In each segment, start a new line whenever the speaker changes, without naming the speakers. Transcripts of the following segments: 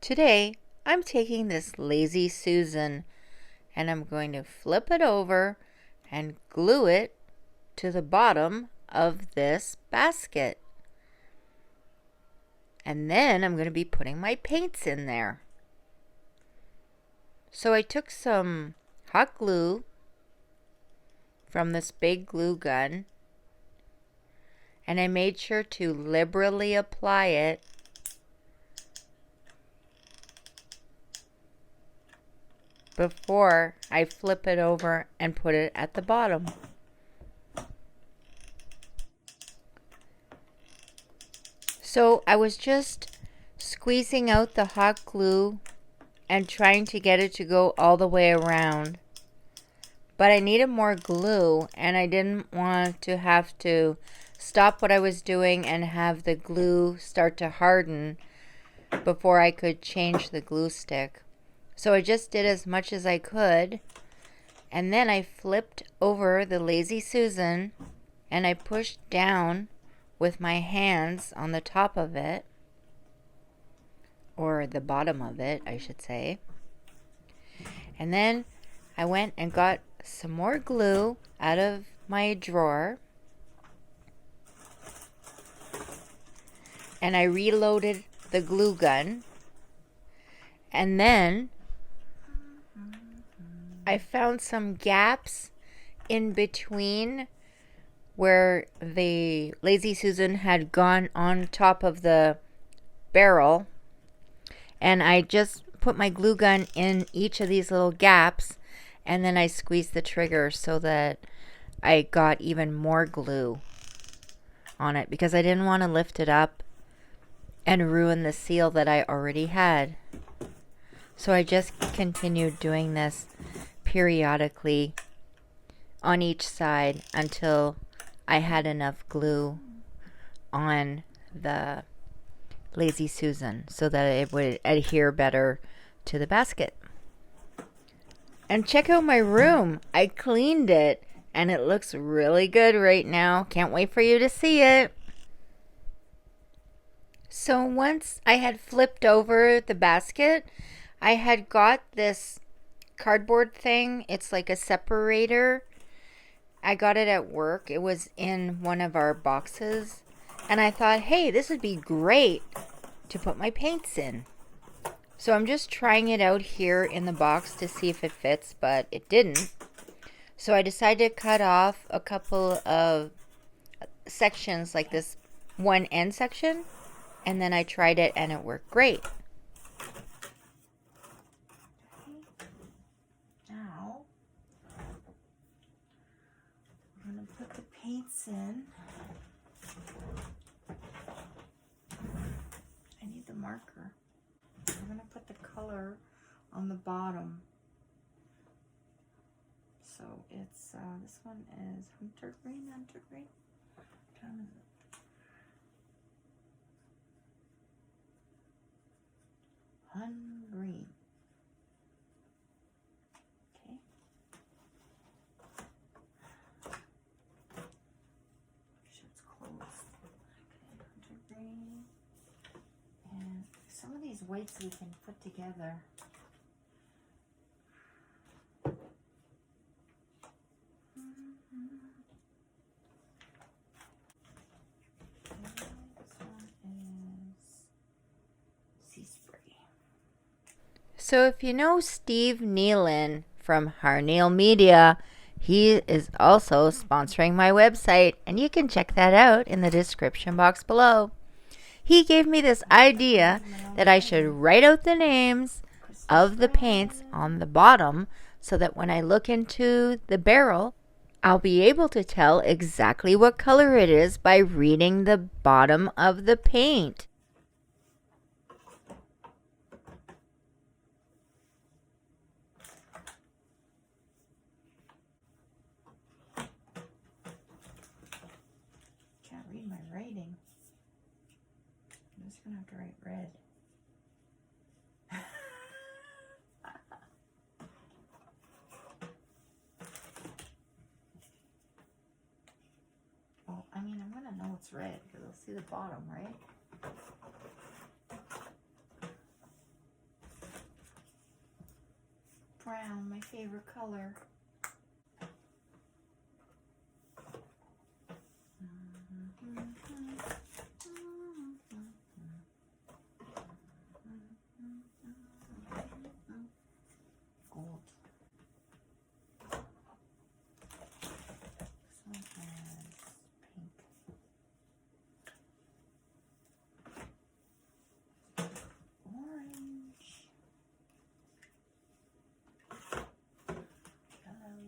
Today, I'm taking this Lazy Susan and I'm going to flip it over and glue it to the bottom of this basket. And then I'm going to be putting my paints in there. So I took some hot glue from this big glue gun and I made sure to liberally apply it before I flip it over and put it at the bottom. So I was just squeezing out the hot glue and trying to get it to go all the way around. But I needed more glue and I didn't want to have to stop what I was doing and have the glue start to harden before I could change the glue stick. So I just did as much as I could, and then I flipped over the Lazy Susan and I pushed down with my hands on the top of it, or the bottom of it, I should say. And then I went and got some more glue out of my drawer, and I reloaded the glue gun, and then I found some gaps in between where the Lazy Susan had gone on top of the barrel, and I just put my glue gun in each of these little gaps, and then I squeezed the trigger so that I got even more glue on it because I didn't want to lift it up and ruin the seal that I already had. So I just continued doing this periodically on each side until I had enough glue on the Lazy Susan so that it would adhere better to the basket. And check out my room. I cleaned it and it looks really good right now. Can't wait for you to see it. So once I had flipped over the basket, I had got this cardboard thing. It's like a separator. I got it at work. It was in one of our boxes. And I thought, hey, this would be great to put my paints in. So I'm just trying it out here in the box to see if it fits, but it didn't. So I decided to cut off a couple of sections, like this one end section, and then I tried it and it worked great. Now, I'm going to put the paints in. I need the marker. I'm going to put the color on the bottom. So it's, this one is hunter green. What time is it? Hun green. Okay. Make sure it's closed. Okay, hunter green. And some of these whites we can put together. So if you know Steve Nealon from Harneal Media, he is also sponsoring my website, and you can check that out in the description box below. He gave me this idea that I should write out the names of the paints on the bottom so that when I look into the barrel, I'll be able to tell exactly what color it is by reading the bottom of the paint. Can't read my writing. I'm just going to have to write red. Well, I mean, I'm going to know it's red because I'll see the bottom, right? brown, my favorite color. Gold. This one has pink. Orange. Yellow.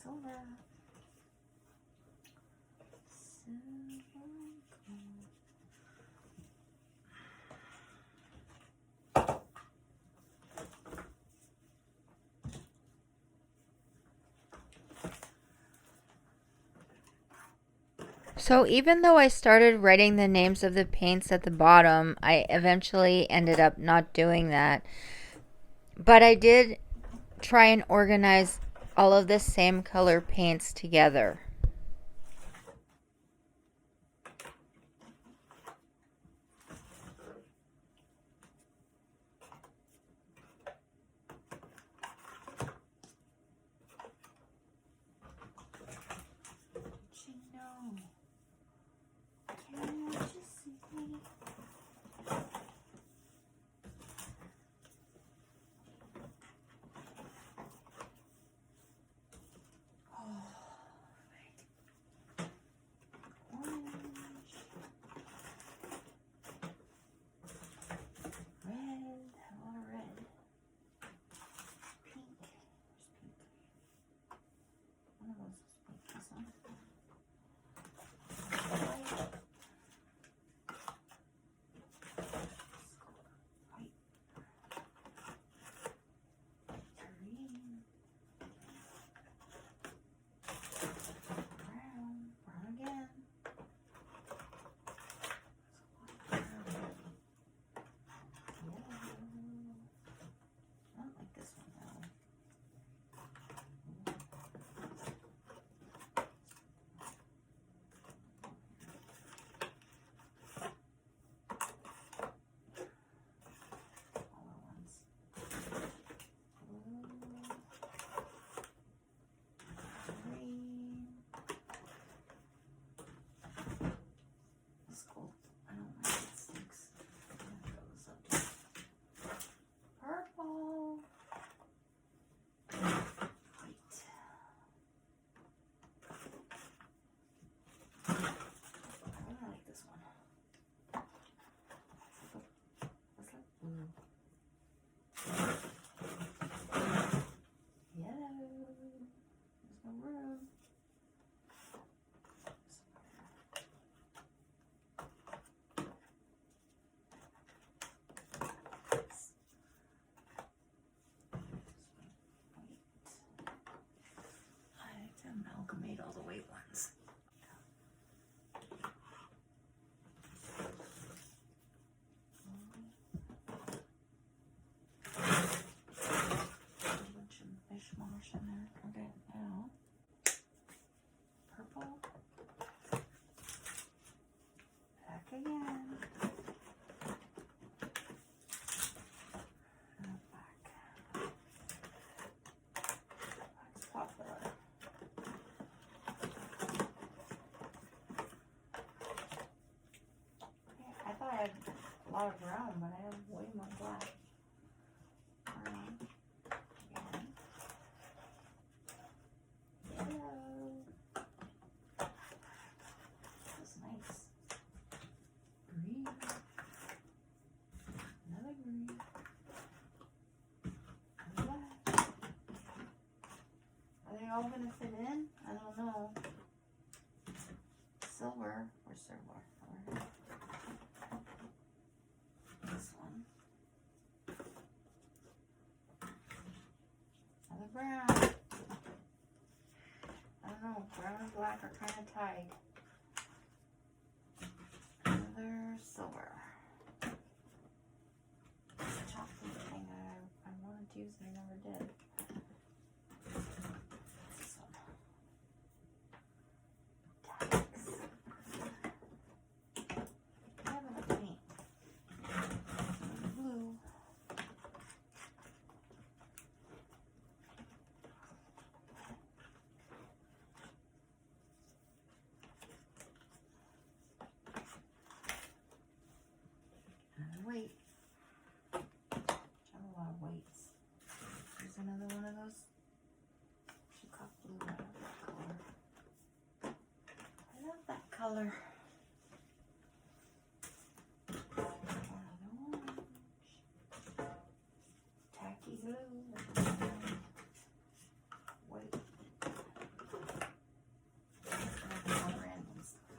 Silver. So even though I started writing the names of the paints at the bottom, I eventually ended up not doing that. But I did try and organize all of the same color paints together. All the white ones. A bunch of mishmash in there. Okay, now purple. Back again. And back. That's popular. I thought I had a lot of brown, but I have way more black. Brown. Again. Yellow. That's nice. Green. Another green. And black. Are they all gonna fit in? I don't know. Silver or silver. This one. brown and black are kind of tied. Another silver. This chocolate thing I wanted to use and I never did. This one. Tags. I have enough paint. Blue. Weight. I have a lot of weights. Here's another one of those peacock blue. I love that color. Another orange. Tacky blue. White.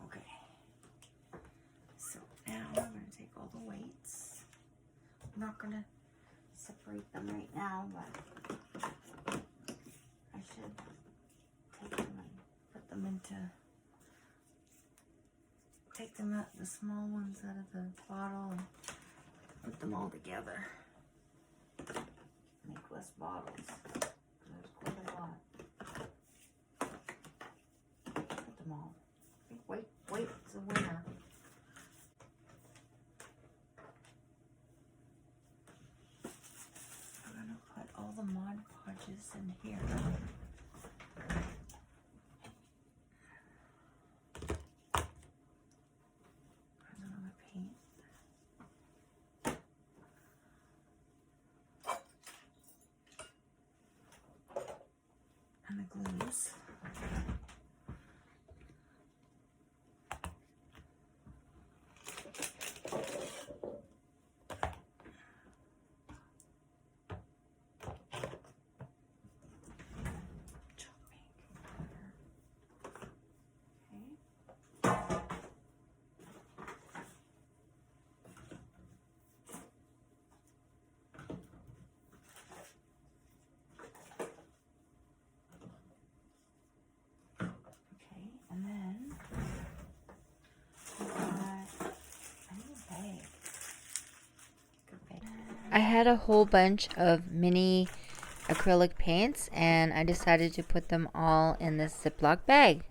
Okay. So now I'm going to take all the weights. I'm not going to separate them right now, but I should take them and put them into, take them out, the small ones out of the bottle and put them all together. Make less bottles. There's quite a lot. Put them all. I think weight is a winner. All the Mod Podges in here. There's another paint. And the glues. I had a whole bunch of mini acrylic paints and I decided to put them all in this Ziploc bag.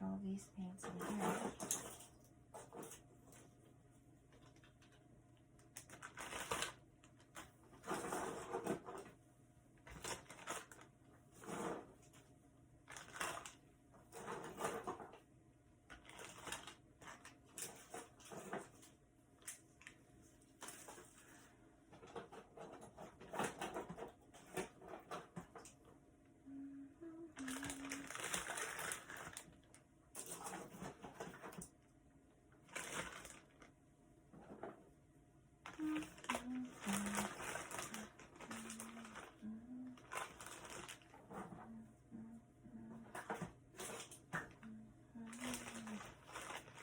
All these paints in here.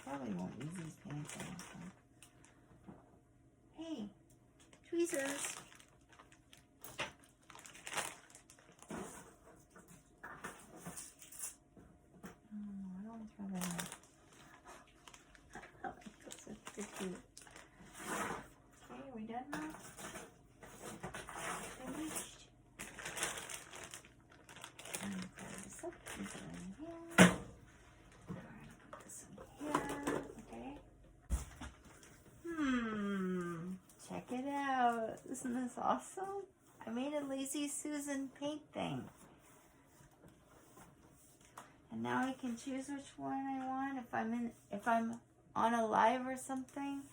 Probably won't use these paints anymore. Hey, tweezers. I don't throw that out. Those are sticky. Okay, are we done now? Finished. And grab this up, put it in here. Put this in here. Okay. Check it out. Isn't this awesome? I made a Lazy Susan paint thing. And now I can choose which one I want. If I'm on a live or something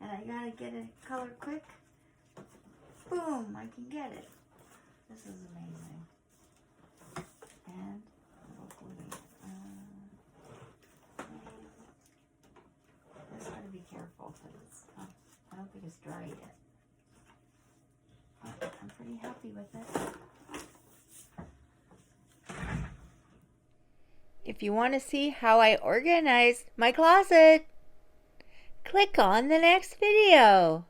and I gotta get a color quick, boom, I can get it. This is amazing. And a little glue. I just gotta be careful because it's not, I don't think it's dry yet. But I'm pretty happy with it. If you want to see how I organized my closet, click on the next video.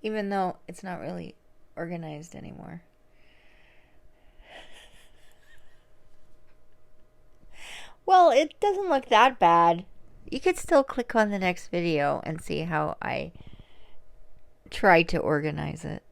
Even though it's not really organized anymore. Well, it doesn't look that bad. You could still click on the next video and see how I try to organize it.